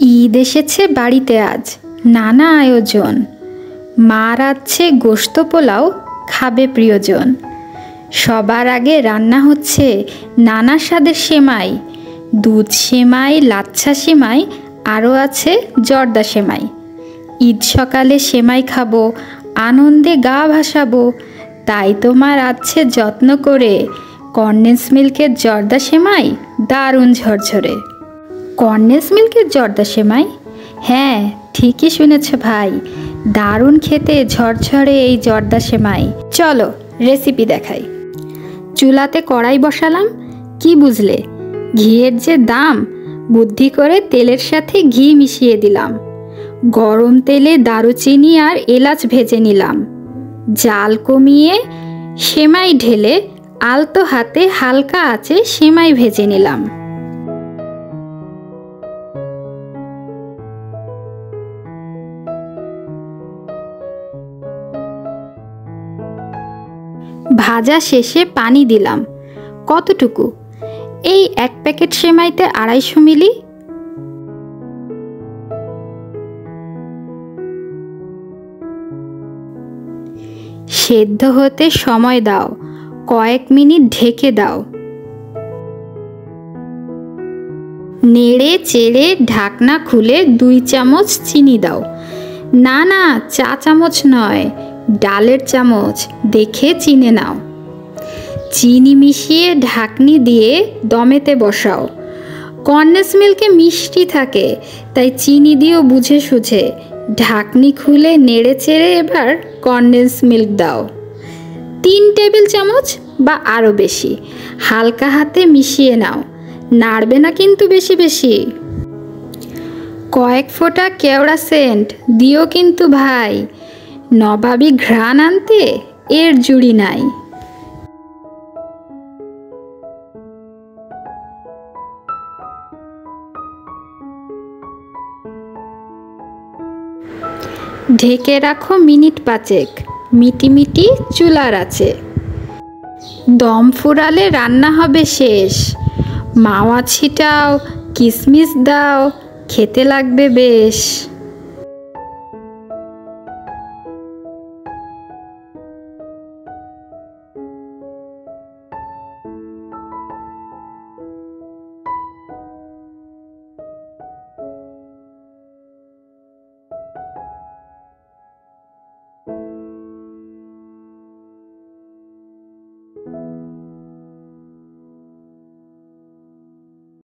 ঈদ এসেছে বাড়িতে আজ, নানা আয়োজন। মা রাঁধছে গোশত পোলাও, খাবে প্রিয়জন। সবার আগে রান্না হচ্ছে নানা স্বাদের সেমাই, দুধ সেমাই, লাচ্ছা সেমাই, আরও আছে জর্দা সেমাই। ঈদ সকালে সেমাই খাবো, আনন্দে গা ভাসাবো। তাই তো মা রাঁধছে যত্ন করে কনডেন্স মিল্কের জর্দা সেমাই, দারুণ ঝরঝরে। কনডেন্স মিল্কের জর্দা সেমাই? হ্যাঁ, ঠিকই শুনেছ ভাই, দারুণ খেতে ঝরঝরে এই জর্দা সেমাই। চলো রেসিপি দেখাই। চুলাতে কড়াই বসালাম। কি বুঝলে? ঘিয়ের যে দাম, বুদ্ধি করে তেলের সাথে ঘি মিশিয়ে দিলাম। গরম তেলে দারুচিনি আর এলাচ ভেজে নিলাম। জাল কমিয়ে সেমাই ঢেলে আলতো হাতে হালকা আঁচে সেমাই ভেজে নিলাম। ভাজা শেষে পানি দিলাম। কতটুকু? এই 1 প্যাকেট সেমাইতে 250 মিলি। সেদ্ধ হতে সময় দাও, কয়েক মিনিট ঢেকে দাও। নেড়ে চেড়ে ঢাকনা খুলে 2 চামচ চিনি দাও। না না, চা চামচ নয়, ডালের চামচ দেখে চিনে নাও। চিনি মিশিয়ে ঢাকনি দিয়ে দমেতে বসাও। কনডেন্স মিল্কে মিষ্টি থাকে, তাই চিনি দিয়েও বুঝে সুঝে ঢাকনি খুলে নেড়ে চেড়ে এবার কনডেন্স মিল্ক দাও। 3 টেবিল চামচ বা আরও বেশি হালকা হাতে মিশিয়ে নাও। নাড়বে না কিন্তু বেশি বেশি। কয়েক ফোঁটা কেওড়া সেন্ট দিও কিন্তু ভাই, নবাবী ঘ্রাণ আনতে এর জুড়ি নাই। ঢেকে রাখো মিনিট 5, মিটিমিটি চুলার আছে। দম ফুরালে রান্না হবে শেষ। মাওয়া ছিটাও, কিশমিশ দাও, খেতে লাগবে বেশ।